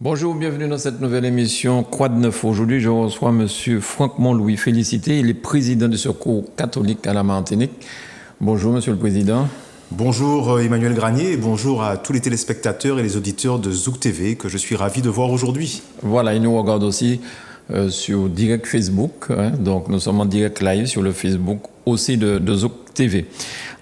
Bonjour, bienvenue dans cette nouvelle émission Quoi de neuf. Aujourd'hui, je reçois M. Franck Montlouis. Félicité, il est président du Secours catholique à la Martinique. Bonjour, Monsieur le Président. Bonjour Emmanuel Granier et bonjour à tous les téléspectateurs et les auditeurs de Zouk TV que je suis ravi de voir aujourd'hui. Voilà, il nous regarde aussi sur direct Facebook. Donc, nous sommes en direct live sur le Facebook aussi de Zouk TV.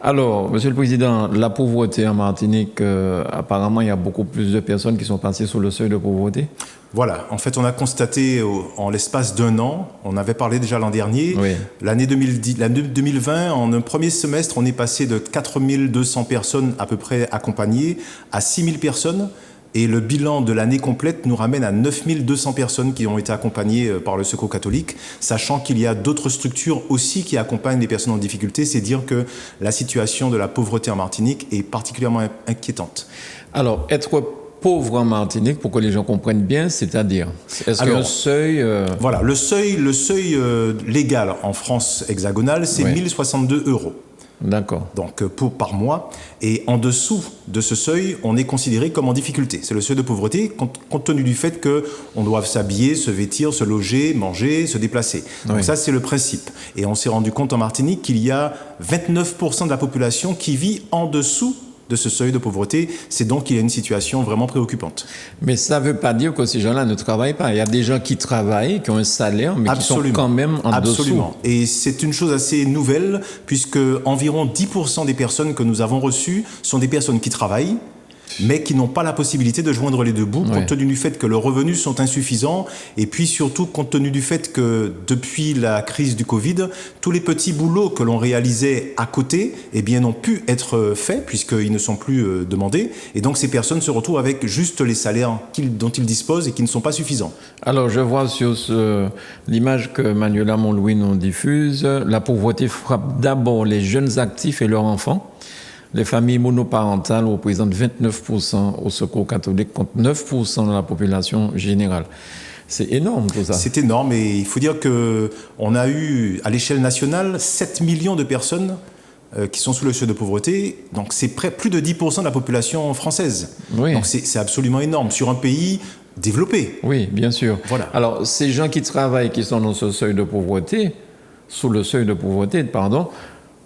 Alors, Monsieur le Président, la pauvreté en Martinique, apparemment, il y a beaucoup plus de personnes qui sont passées sous le seuil de pauvreté. Voilà, en fait, on a constaté en l'espace d'un an, on avait parlé déjà l'an dernier, oui. L'année 2020, en un premier semestre, on est passé de 4200 personnes à peu près accompagnées à 6000 personnes. Et le bilan de l'année complète nous ramène à 9200 personnes qui ont été accompagnées par le Secours catholique, sachant qu'il y a d'autres structures aussi qui accompagnent les personnes en difficulté. C'est dire que la situation de la pauvreté en Martinique est particulièrement inquiétante. Alors, être pauvre en Martinique, pour que les gens comprennent bien, c'est-à-dire, est-ce qu'un seuil... Voilà, le seuil légal en France hexagonale, c'est 1062 €. D'accord. Donc par mois. Et en dessous de ce seuil, on est considéré comme en difficulté. C'est le seuil de pauvreté, compte tenu du fait qu'on doit s'habiller, se vêtir, se loger, manger, se déplacer. Donc ça, c'est le principe. Et on s'est rendu compte en Martinique qu'il y a 29% de la population qui vit en dessous de ce seuil de pauvreté. C'est donc qu'il y a une situation vraiment préoccupante. Mais ça ne veut pas dire que ces gens-là ne travaillent pas. Il y a des gens qui travaillent, qui ont un salaire, mais qui sont quand même en dessous. Absolument. Et c'est une chose assez nouvelle, puisque environ 10% des personnes que nous avons reçues sont des personnes qui travaillent, mais qui n'ont pas la possibilité de joindre les deux bouts, compte tenu du fait que leurs revenus sont insuffisants, et puis surtout compte tenu du fait que depuis la crise du Covid, tous les petits boulots que l'on réalisait à côté, eh bien, n'ont pu être faits, puisqu'ils ne sont plus demandés, et donc ces personnes se retrouvent avec juste les salaires dont ils disposent et qui ne sont pas suffisants. Alors, je vois sur l'image que Manuela Montlouis nous diffuse, la pauvreté frappe d'abord les jeunes actifs et leurs enfants. Les familles monoparentales représentent 29% au Secours catholique contre 9% de la population générale. C'est énorme tout ça. C'est énorme et il faut dire qu'on a eu à l'échelle nationale 7 millions de personnes qui sont sous le seuil de pauvreté. Donc c'est plus de 10% de la population française. Oui. Donc c'est absolument énorme sur un pays développé. Oui, bien sûr. Voilà. Alors ces gens qui travaillent, qui sont dans ce seuil de pauvreté, sous le seuil de pauvreté, pardon,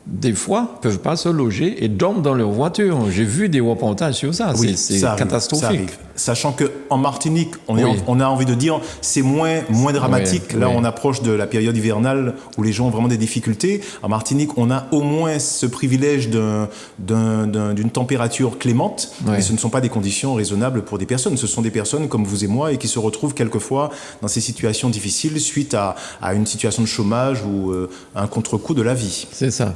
des fois, ne peuvent pas se loger et dorment dans leur voiture. J'ai vu des reportages sur ça. Oui, c'est catastrophique. Ça arrive. Sachant qu'en Martinique, on a envie de dire, c'est moins dramatique. Là, on approche de la période hivernale où les gens ont vraiment des difficultés. En Martinique, on a au moins ce privilège d'une température clémente. Mais ce ne sont pas des conditions raisonnables pour des personnes. Ce sont des personnes comme vous et moi et qui se retrouvent quelquefois dans ces situations difficiles suite à une situation de chômage ou un contre-coup de la vie. C'est ça.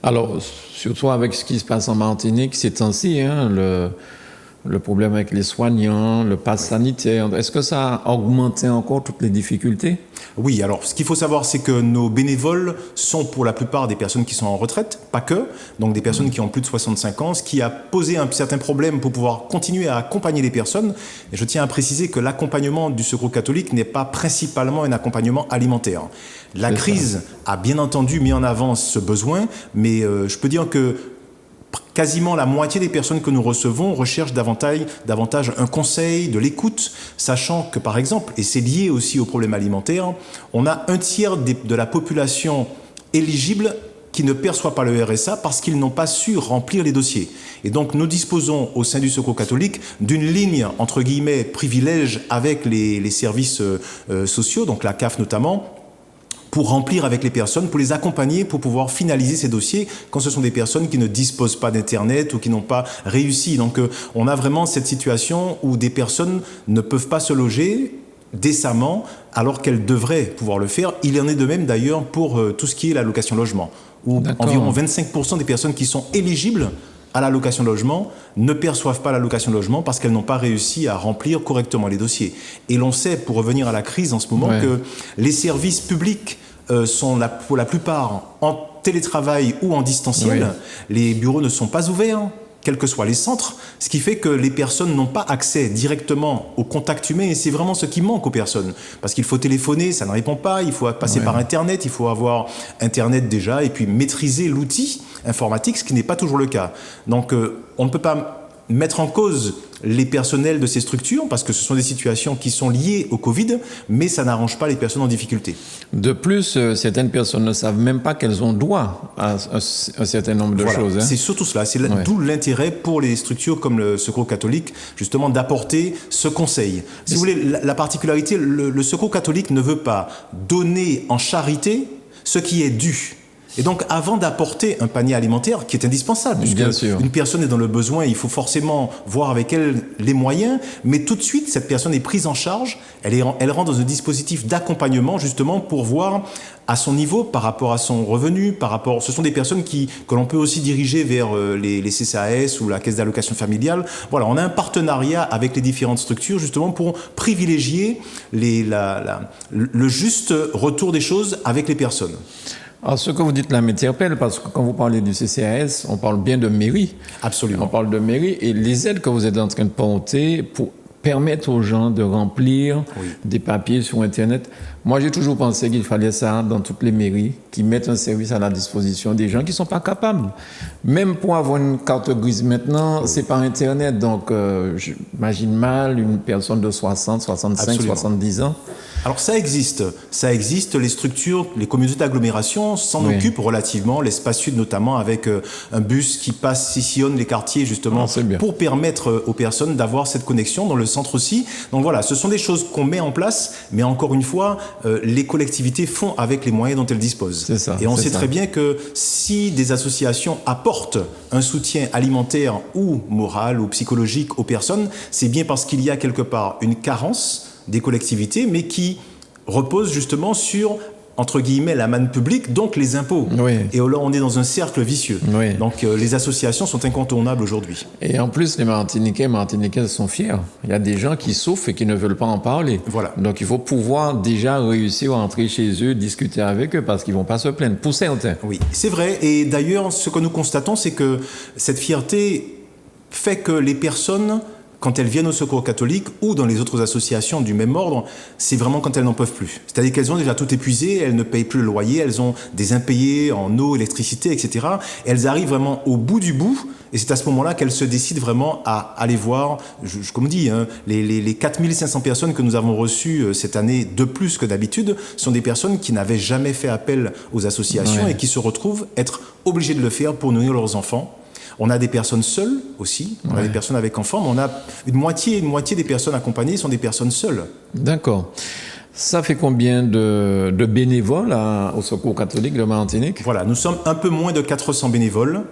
Alors, surtout avec ce qui se passe en Martinique ces temps-ci, le problème avec les soignants, le pass sanitaire, est-ce que ça a augmenté encore toutes les difficultés? Oui, alors ce qu'il faut savoir, c'est que nos bénévoles sont pour la plupart des personnes qui sont en retraite, pas que, donc des personnes qui ont plus de 65 ans, ce qui a posé un certain problème pour pouvoir continuer à accompagner les personnes. Et je tiens à préciser que l'accompagnement du Secours catholique n'est pas principalement un accompagnement alimentaire. La crise a bien entendu mis en avant ce besoin, mais je peux dire que quasiment la moitié des personnes que nous recevons recherchent davantage un conseil, de l'écoute, sachant que, par exemple, et c'est lié aussi aux problèmes alimentaires, on a un tiers de la population éligible qui ne perçoit pas le RSA parce qu'ils n'ont pas su remplir les dossiers. Et donc, nous disposons au sein du Secours catholique d'une ligne, entre guillemets, privilège avec les services sociaux, donc la CAF notamment, pour remplir avec les personnes, pour les accompagner, pour pouvoir finaliser ces dossiers quand ce sont des personnes qui ne disposent pas d'Internet ou qui n'ont pas réussi. Donc on a vraiment cette situation où des personnes ne peuvent pas se loger décemment alors qu'elles devraient pouvoir le faire. Il en est de même d'ailleurs pour tout ce qui est la location logement, où environ 25% des personnes qui sont éligibles à la location logement ne perçoivent pas la location logement parce qu'elles n'ont pas réussi à remplir correctement les dossiers. Et l'on sait, pour revenir à la crise en ce moment, que les services publics sont pour la plupart en télétravail ou en distanciel. Les bureaux ne sont pas ouverts, quels que soient les centres, ce qui fait que les personnes n'ont pas accès directement au contact humain et c'est vraiment ce qui manque aux personnes. Parce qu'il faut téléphoner, ça ne répond pas, il faut passer par Internet, il faut avoir Internet déjà et puis maîtriser l'outil informatique, ce qui n'est pas toujours le cas. Donc on ne peut pas mettre en cause les personnels de ces structures, parce que ce sont des situations qui sont liées au Covid, mais ça n'arrange pas les personnes en difficulté. De plus, certaines personnes ne savent même pas qu'elles ont droit à un certain nombre de choses. Hein. C'est surtout cela. C'est d'où l'intérêt pour les structures comme le Secours catholique, justement, d'apporter ce conseil. Si vous voulez, la particularité, le Secours catholique ne veut pas donner en charité ce qui est dû. Et donc, avant d'apporter un panier alimentaire qui est indispensable, puisque une personne est dans le besoin, il faut forcément voir avec elle les moyens, mais tout de suite, cette personne est prise en charge, elle rentre dans un dispositif d'accompagnement, justement, pour voir à son niveau, par rapport à son revenu, ce sont des personnes que l'on peut aussi diriger vers les CCAS ou la caisse d'allocation familiale. Voilà, on a un partenariat avec les différentes structures, justement, pour privilégier le juste retour des choses avec les personnes. Alors, ce que vous dites là m'interpelle parce que quand vous parlez du CCAS, on parle bien de mairie. Absolument. On parle de mairie et les aides que vous êtes en train de porter pour permettre aux gens de remplir des papiers sur Internet. Moi, j'ai toujours pensé qu'il fallait ça dans toutes les mairies, qui mettent un service à la disposition des gens qui ne sont pas capables. Même pour avoir une carte grise maintenant, c'est par Internet. Donc, j'imagine mal une personne de 60, 65, Absolument. 70 ans. Alors ça existe, les structures, les communautés d'agglomération s'en occupent relativement, l'espace sud notamment avec un bus qui sillonne les quartiers justement pour permettre aux personnes d'avoir cette connexion dans le centre aussi. Donc voilà, ce sont des choses qu'on met en place, mais encore une fois, les collectivités font avec les moyens dont elles disposent. C'est ça, et on sait très bien que si des associations apportent un soutien alimentaire ou moral ou psychologique aux personnes, c'est bien parce qu'il y a quelque part une carence des collectivités, mais qui repose justement sur, entre guillemets, la manne publique, donc les impôts. Oui. Et là, on est dans un cercle vicieux. Oui. Donc, les associations sont incontournables aujourd'hui. Et en plus, les Martiniquaises sont fiers. Il y a des gens qui souffrent et qui ne veulent pas en parler. Voilà. Donc, il faut pouvoir déjà réussir à entrer chez eux, discuter avec eux, parce qu'ils ne vont pas se plaindre. Pour certains. Oui, c'est vrai. Et d'ailleurs, ce que nous constatons, c'est que cette fierté fait que les personnes, quand elles viennent au Secours catholique ou dans les autres associations du même ordre, c'est vraiment quand elles n'en peuvent plus. C'est-à-dire qu'elles ont déjà tout épuisé, elles ne payent plus le loyer, elles ont des impayés en eau, électricité, etc. Et elles arrivent vraiment au bout du bout, et c'est à ce moment-là qu'elles se décident vraiment à aller voir, comme dit, les 4500 personnes que nous avons reçues cette année de plus que d'habitude sont des personnes qui n'avaient jamais fait appel aux associations et qui se retrouvent être obligées de le faire pour nourrir leurs enfants. On a des personnes seules aussi, on a des personnes avec enfants, mais on a une moitié des personnes accompagnées sont des personnes seules. D'accord. Ça fait combien de bénévoles au Secours catholique de Martinique? Voilà, nous sommes un peu moins de 400 bénévoles,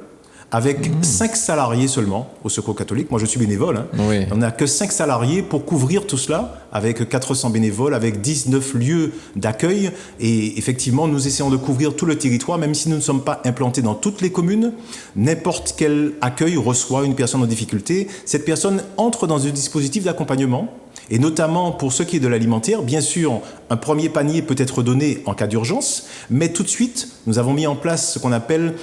avec 5 salariés seulement au Secours catholique. Moi, je suis bénévole. Hein. Oui. On n'a que 5 salariés pour couvrir tout cela, avec 400 bénévoles, avec 19 lieux d'accueil. Et effectivement, nous essayons de couvrir tout le territoire, même si nous ne sommes pas implantés dans toutes les communes. N'importe quel accueil reçoit une personne en difficulté. Cette personne entre dans un dispositif d'accompagnement. Et notamment pour ce qui est de l'alimentaire, bien sûr, un premier panier peut être donné en cas d'urgence, mais tout de suite, nous avons mis en place ce qu'on appelle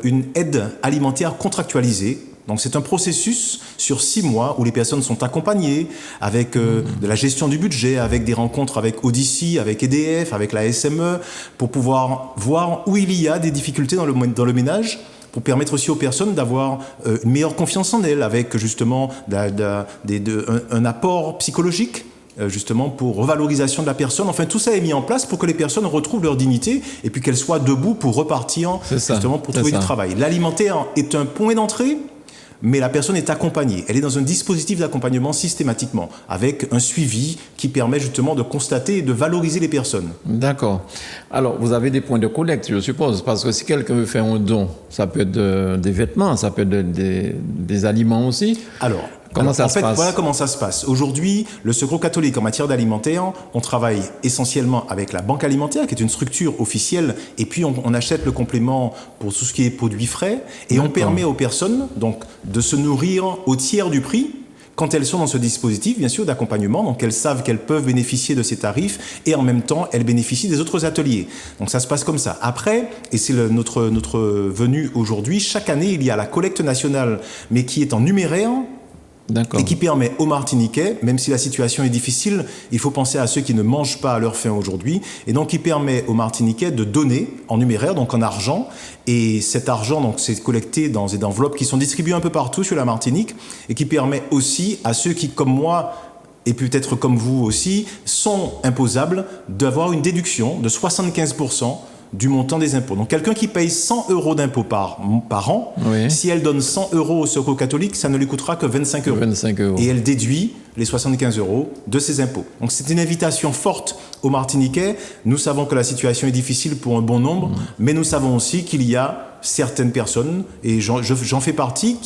une aide alimentaire contractualisée. Donc c'est un processus sur 6 mois où les personnes sont accompagnées avec de la gestion du budget, avec des rencontres avec Odyssey, avec EDF, avec la SME, pour pouvoir voir où il y a des difficultés dans le ménage, pour permettre aussi aux personnes d'avoir une meilleure confiance en elles, avec justement un apport psychologique, justement pour revalorisation de la personne. Enfin, tout ça est mis en place pour que les personnes retrouvent leur dignité et puis qu'elles soient debout pour repartir, justement pour trouver du travail. L'alimentaire est un point d'entrée, mais la personne est accompagnée. Elle est dans un dispositif d'accompagnement systématiquement, avec un suivi qui permet justement de constater et de valoriser les personnes. D'accord. Alors, vous avez des points de collecte, je suppose, parce que si quelqu'un veut faire un don, ça peut être des vêtements, ça peut être des aliments aussi. Alors, comment ça se passe ? Voilà comment ça se passe. Aujourd'hui, le Secours catholique en matière d'alimentaire, on travaille essentiellement avec la Banque alimentaire, qui est une structure officielle, et puis on achète le complément pour tout ce qui est produits frais, et on permet aux personnes donc de se nourrir au tiers du prix, quand elles sont dans ce dispositif, bien sûr, d'accompagnement, donc elles savent qu'elles peuvent bénéficier de ces tarifs et en même temps, elles bénéficient des autres ateliers. Donc ça se passe comme ça. Après, et c'est notre venue aujourd'hui, chaque année, il y a la collecte nationale, mais qui est en numéraire, D'accord. et qui permet aux Martiniquais, même si la situation est difficile, il faut penser à ceux qui ne mangent pas à leur faim aujourd'hui, et donc qui permet aux Martiniquais de donner en numéraire, donc en argent, et cet argent, donc, c'est collecté dans des enveloppes qui sont distribuées un peu partout sur la Martinique, et qui permet aussi à ceux qui, comme moi, et peut-être comme vous aussi, sont imposables, d'avoir une déduction de 75% du montant des impôts. Donc quelqu'un qui paye 100 euros d'impôts par an, Oui. si elle donne 100 euros au Secours catholique, ça ne lui coûtera que 25 euros. 25 euros. Et elle déduit les 75 euros de ses impôts. Donc c'est une invitation forte aux Martiniquais. Nous savons que la situation est difficile pour un bon nombre, mais nous savons aussi qu'il y a certaines personnes, et j'en fais partie,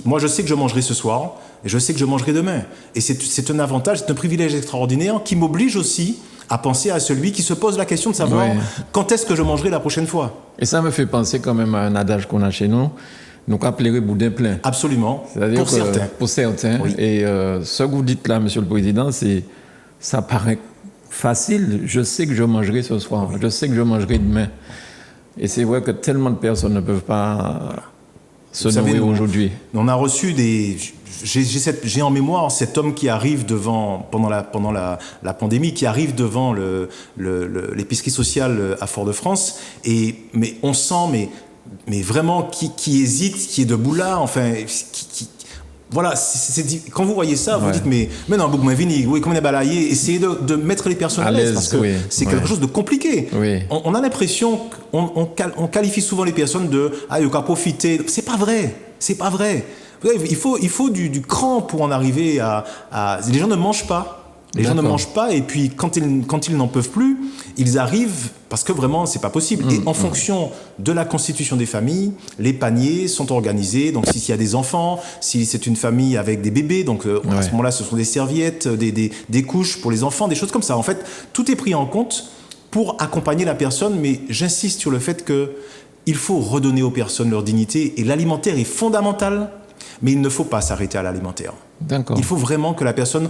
moi je sais que je mangerai ce soir, et je sais que je mangerai demain. Et c'est un avantage, c'est un privilège extraordinaire qui m'oblige aussi à penser à celui qui se pose la question de savoir Oui. quand est-ce que je mangerai la prochaine fois. Et ça me fait penser quand même à un adage qu'on a chez nous, nous appellerait boudin plein. Absolument, C'est-à-dire pour que, certains. Pour certains. Oui. Et ce que vous dites là, Monsieur le Président, ça paraît facile. Je sais que je mangerai ce soir. Je sais que je mangerai demain. Et c'est vrai que tellement de personnes ne peuvent pas se Vous savez, nourrir nous, aujourd'hui. On a reçu des... J'ai en mémoire cet homme qui arrive devant, pendant la pandémie, qui arrive devant l'épicerie sociale à Fort-de-France, mais on sent, mais vraiment, qui hésite, qui est debout là, enfin, voilà, quand vous voyez ça, vous Ouais. dites, mais non, beaucoup moins vini, oui, comme on est balayé, essayez de mettre les personnes à l'aise, parce que oui, c'est quelque ouais. chose de compliqué. Oui. On a l'impression on qualifie souvent les personnes de il faut profiter. C'est pas vrai. C'est pas vrai. Vous savez, il faut du cran pour en arriver à. Les gens ne mangent pas. Les gens ne D'accord. mangent pas et puis quand ils n'en peuvent plus, ils arrivent parce que vraiment c'est pas possible. Et en fonction de la constitution des familles, les paniers sont organisés. Donc s'il y a des enfants, si c'est une famille avec des bébés, donc à ce moment-là ce sont des serviettes, des couches pour les enfants, des choses comme ça. En fait, tout est pris en compte pour accompagner la personne, mais j'insiste sur le fait que il faut redonner aux personnes leur dignité et l'alimentaire est fondamental, mais il ne faut pas s'arrêter à l'alimentaire. D'accord. Il faut vraiment que la personne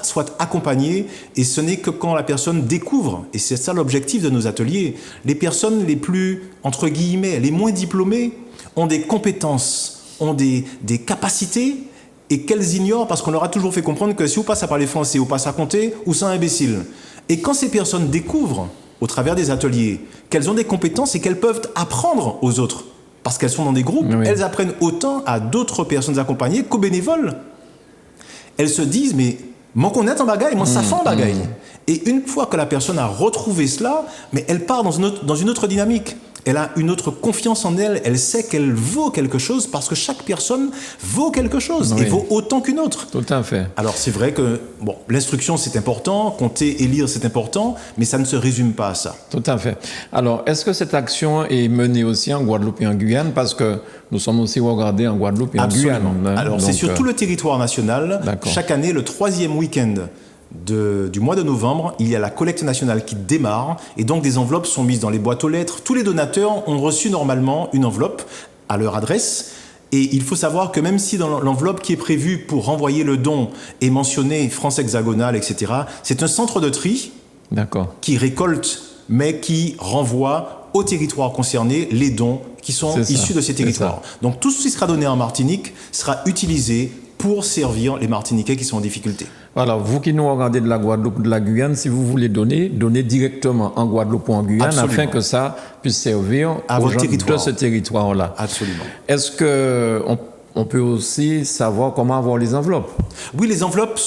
soit accompagnée et ce n'est que quand la personne découvre, et c'est ça l'objectif de nos ateliers, les personnes les plus, entre guillemets, les moins diplômées ont des compétences, ont des capacités et qu'elles ignorent parce qu'on leur a toujours fait comprendre que si vous passez à parler français ou passez à compter, ou c'est un imbécile. Et quand ces personnes découvrent, au travers des ateliers, qu'elles ont des compétences et qu'elles peuvent apprendre aux autres, parce qu'elles sont dans des groupes, Oui. elles apprennent autant à d'autres personnes accompagnées qu'aux bénévoles. Elles se disent, mais moi qu'on est en bagaille, moi ça fait en bagaille. Et une fois que la personne a retrouvé cela, mais elle part dans une autre dynamique. Elle a une autre confiance en elle, elle sait qu'elle vaut quelque chose parce que chaque personne vaut quelque chose Oui. et vaut autant qu'une autre. Tout à fait. Alors c'est vrai que bon, l'instruction c'est important, compter et lire c'est important, mais ça ne se résume pas à ça. Tout à fait. Alors, est-ce que cette action est menée aussi en Guadeloupe et en Guyane? Parce que nous sommes aussi regardés en Guadeloupe et en Guyane. Hein. Alors c'est Donc, sur tout le territoire national. D'accord. Chaque année, le 3e week-end du mois de novembre, il y a la collecte nationale qui démarre et donc des enveloppes sont mises dans les boîtes aux lettres. Tous les donateurs ont reçu normalement une enveloppe à leur adresse. Et il faut savoir que même si dans l'enveloppe qui est prévue pour renvoyer le don est mentionné France hexagonale, etc., c'est un centre de tri D'accord. qui récolte, mais qui renvoie au territoire concerné les dons qui sont C'est ça, issus de ces c'est territoires. Donc tout ce qui sera donné en Martinique sera utilisé pour servir les Martiniquais qui sont en difficulté. Voilà, vous qui nous regardez de la Guadeloupe, de la Guyane, si vous voulez donner, donnez directement en Guadeloupe ou en Guyane, Absolument. afin que ça puisse servir À aux votre gens territoire. de ce territoire-là. Absolument. Est-ce que on peut aussi savoir comment avoir les enveloppes? Oui, les enveloppes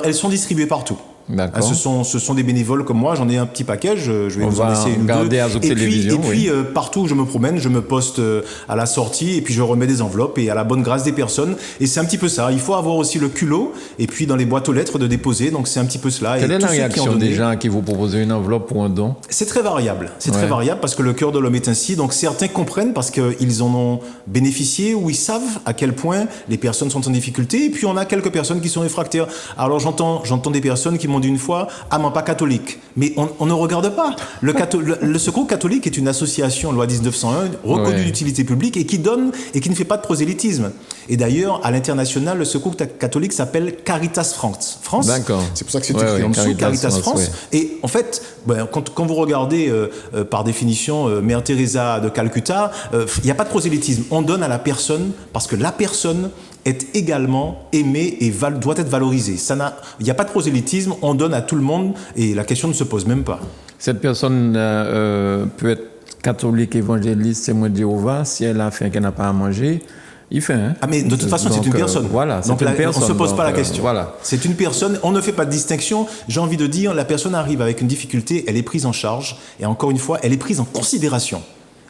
elles sont distribuées partout. D'accord. Ce sont des bénévoles comme moi, j'en ai un petit paquet, je vais On vous en va laisser une ou garder deux. à Zouk Et puis, Télévision, oui. partout où je me promène, je me poste à la sortie et puis je remets des enveloppes et à la bonne grâce des personnes. Et c'est un petit peu ça, il faut avoir aussi le culot et puis dans les boîtes aux lettres de déposer, donc c'est un petit peu cela. Quelle et est la tous ceux qui ont réaction donné- des gens à qui vous proposez une enveloppe pour un don? C'est très variable. C'est très Ouais. variable parce que le cœur de l'homme est ainsi. Donc certains comprennent parce qu'ils en ont bénéficié ou ils savent à quel point les personnes sont en difficulté. Et puis on a quelques personnes qui sont réfractaires. Alors j'entends des personnes qui m'ont dit une fois, ah mais pas catholique. Mais on ne regarde pas. Le Secours catholique est une association, loi 1901, reconnue Ouais. d'utilité publique et qui donne et qui ne fait pas de prosélytisme. Et d'ailleurs, à l'international, le Secours catholique s'appelle Caritas France. D'accord. C'est pour ça que c'est Ouais, écrit ouais, en dessous, Caritas France. ouais. Et en fait, quand vous regardez par définition Mère Teresa de Calcutta, il n'y a pas de prosélytisme. On donne à la personne parce que la personne est également aimé et doit être valorisé. Il n'y a pas de prosélytisme, on donne à tout le monde et la question ne se pose même pas. Cette personne peut être catholique, évangéliste, témoin de Jéhovah, si elle a faim qu'elle n'a pas à manger, il fait. Hein? Ah mais de toute façon, c'est une personne. Voilà, donc une personne, on ne se pose pas la question. Voilà. C'est une personne, on ne fait pas de distinction. J'ai envie de dire, la personne arrive avec une difficulté, elle est prise en charge, et encore une fois, elle est prise en considération.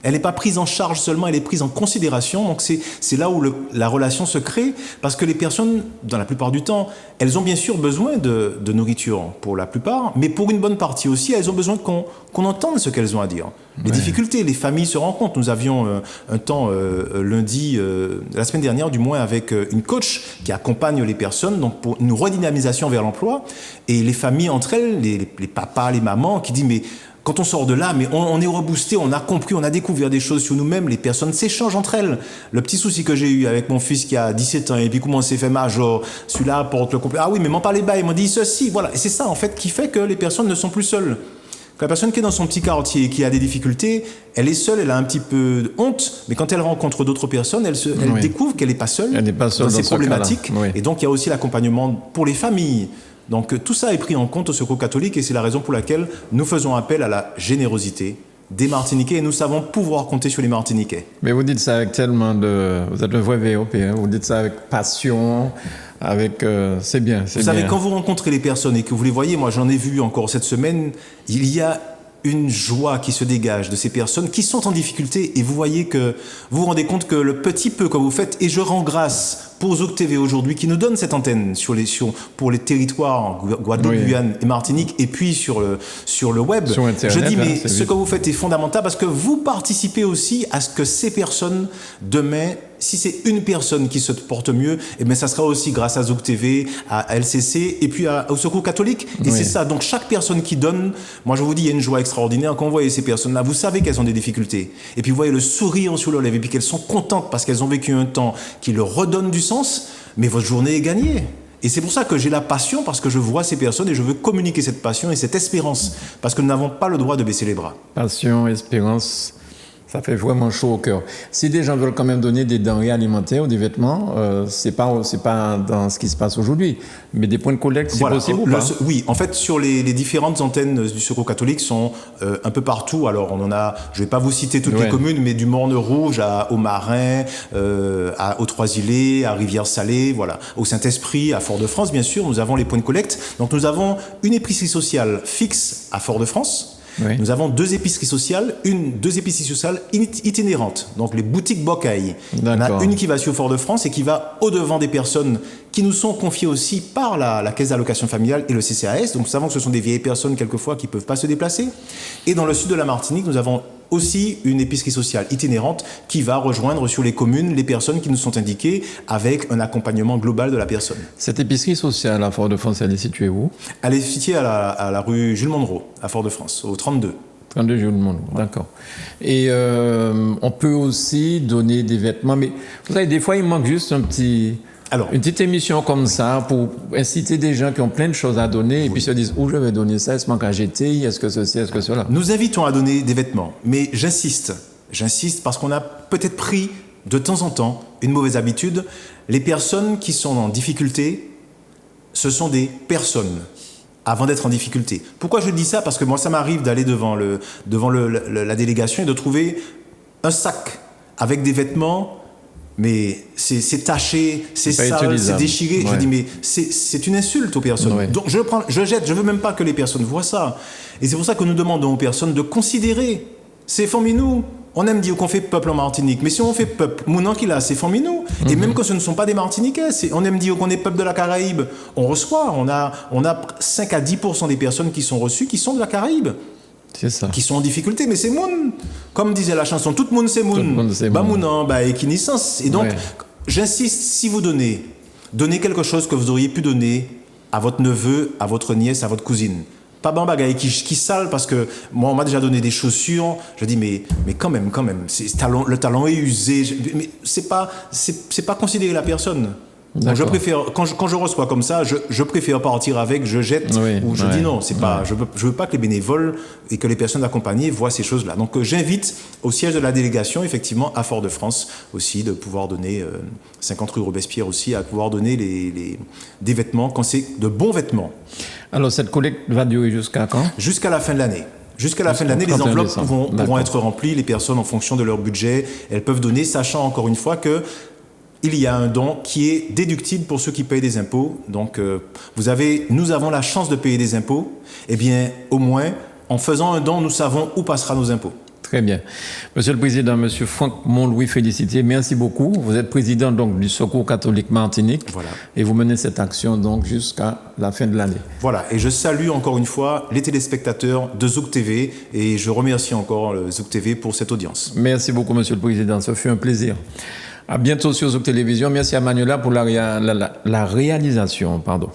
Elle n'est pas prise en charge seulement, elle est prise en considération. Donc c'est là où la relation se crée, parce que les personnes, dans la plupart du temps, elles ont bien sûr besoin de nourriture, pour la plupart, mais pour une bonne partie aussi, elles ont besoin qu'on entende ce qu'elles ont à dire. Les difficultés, les familles se rencontrent. Nous avions un temps lundi, la semaine dernière du moins, avec une coach qui accompagne les personnes donc pour une redynamisation vers l'emploi. Et les familles entre elles, les papas, les mamans, qui disent mais quand on sort de là, mais on est reboosté, on a compris, on a découvert des choses sur nous-mêmes, les personnes s'échangent entre elles. Le petit souci que j'ai eu avec mon fils qui a 17 ans, et puis comment on s'est fait major, celui-là porte le complet. Ah oui, mais m'en parlez pas, il m'a dit ceci, voilà. Et c'est ça, en fait, qui fait que les personnes ne sont plus seules. Quand la personne qui est dans son petit quartier et qui a des difficultés, elle est seule, elle a un petit peu de honte, mais quand elle rencontre d'autres personnes, elle découvre qu'elle n'est pas seule, dans ses problématiques. Oui. Et donc, il y a aussi l'accompagnement pour les familles. Donc tout ça est pris en compte au Secours catholique et c'est la raison pour laquelle nous faisons appel à la générosité des Martiniquais et nous savons pouvoir compter sur les Martiniquais. Mais vous dites ça avec tellement de... Vous êtes un vrai VOP, hein? Vous dites ça avec passion, avec... c'est bien, c'est bien. Vous savez, quand vous rencontrez les personnes et que vous les voyez, moi j'en ai vu encore cette semaine, il y a une joie qui se dégage de ces personnes qui sont en difficulté et vous voyez que vous vous rendez compte que le petit peu que vous faites, et je rends grâce pour Zouk TV aujourd'hui qui nous donne cette antenne pour les territoires Guadeloupe, Guyane et Martinique et puis sur le web. Sur Internet, je dis mais ce que vous faites est fondamental parce que vous participez aussi à ce que ces personnes demain, si c'est une personne qui se porte mieux, et bien ça sera aussi grâce à Zouk TV, à LCC et puis au Secours catholique. Et c'est ça. Donc chaque personne qui donne, moi je vous dis, il y a une joie extraordinaire quand vous voyez ces personnes-là. Vous savez qu'elles ont des difficultés. Et puis vous voyez le sourire sur leurs lèvres et puis qu'elles sont contentes parce qu'elles ont vécu un temps qui leur redonne du sens. Mais votre journée est gagnée. Et c'est pour ça que j'ai la passion, parce que je vois ces personnes et je veux communiquer cette passion et cette espérance, parce que nous n'avons pas le droit de baisser les bras. Passion, espérance, ça fait vraiment chaud au cœur. Si des gens veulent quand même donner des denrées alimentaires ou des vêtements, c'est pas dans ce qui se passe aujourd'hui, mais des points de collecte, c'est possible ou pas? Oui, en fait, sur les différentes antennes du Secours catholique sont un peu partout. Alors, on en a, je vais pas vous citer toutes les communes, mais du Morne-Rouge au Marin, aux Trois-Îlets, à Rivière-Salée, voilà, au Saint-Esprit, à Fort-de-France, bien sûr, nous avons les points de collecte. Donc, nous avons une épicerie sociale fixe à Fort-de-France. Oui. Nous avons deux épiceries sociales itinérantes, donc les boutiques Bocaille. On a une qui va sur Fort-de-France et qui va au-devant des personnes qui nous sont confiées aussi par la Caisse d'allocation familiale et le CCAS. Donc nous savons que ce sont des vieilles personnes quelquefois qui ne peuvent pas se déplacer. Et dans le sud de la Martinique, nous avons aussi une épicerie sociale itinérante qui va rejoindre sur les communes les personnes qui nous sont indiquées avec un accompagnement global de la personne. Cette épicerie sociale à Fort-de-France, elle est située où? Elle est située à la rue Jules Monroe, à Fort-de-France, au 32. 32 Jules Monroe, d'accord. Et on peut aussi donner des vêtements, mais vous savez, des fois, il manque juste une petite émission comme ça pour inciter des gens qui ont plein de choses à donner et puis se disent où je vais donner ça, est-ce qu'il manque à jeter, est-ce que ceci, est-ce que cela. Nous invitons à donner des vêtements, mais j'insiste parce qu'on a peut-être pris de temps en temps une mauvaise habitude. Les personnes qui sont en difficulté, ce sont des personnes avant d'être en difficulté. Pourquoi je dis ça? Parce que moi, ça m'arrive d'aller devant la délégation et de trouver un sac avec des vêtements. Mais c'est taché, c'est sale, c'est déchiré. Ouais. Je dis, mais c'est une insulte aux personnes. Ouais. Donc je jette, je veux même pas que les personnes voient ça. Et c'est pour ça que nous demandons aux personnes de considérer. C'est forminou. On aime dire qu'on fait peuple en Martinique, mais si on fait peuple, mon qu'il a, c'est forminou. Et même quand ce ne sont pas des Martiniquais, on aime dire qu'on est peuple de la Caraïbe. On reçoit, on a 5 à 10% des personnes qui sont reçues qui sont de la Caraïbe. C'est ça. Qui sont en difficulté, mais c'est moun. Comme disait la chanson, tout le monde c'est moun. Bah mounan, bah équinissance. Et donc, j'insiste, si vous donnez quelque chose que vous auriez pu donner à votre neveu, à votre nièce, à votre cousine. Pas ban bagaille qui sale parce que moi on m'a déjà donné des chaussures. Je dis mais quand même, le talon est usé. Mais c'est pas considérer la personne. Donc je préfère, quand je reçois comme ça, je préfère partir avec, je jette, ou je dis non, c'est pas, je veux pas que les bénévoles et que les personnes accompagnées voient ces choses-là. Donc j'invite au siège de la délégation, effectivement, à Fort-de-France aussi, de pouvoir donner, 50 rue Robespierre aussi, à pouvoir donner des vêtements, quand c'est de bons vêtements. Alors cette collecte va durer jusqu'à quand? Jusqu'à la fin de l'année. Jusqu'à la fin de l'année, les enveloppes pourront être remplies, les personnes en fonction de leur budget, elles peuvent donner, sachant encore une fois que il y a un don qui est déductible pour ceux qui payent des impôts. Donc, nous avons la chance de payer des impôts. Eh bien, au moins, en faisant un don, nous savons où passera nos impôts. Très bien. Monsieur le Président, Monsieur Franck Montlouis, félicité. Merci beaucoup. Vous êtes président donc du Secours catholique Martinique. Voilà. Et vous menez cette action donc jusqu'à la fin de l'année. Voilà. Et je salue encore une fois les téléspectateurs de Zouk TV et je remercie encore Zouk TV pour cette audience. Merci beaucoup, Monsieur le Président. Ce fut un plaisir. À bientôt sur Zouk Télévision. Merci à Manuela pour la réalisation. Pardon.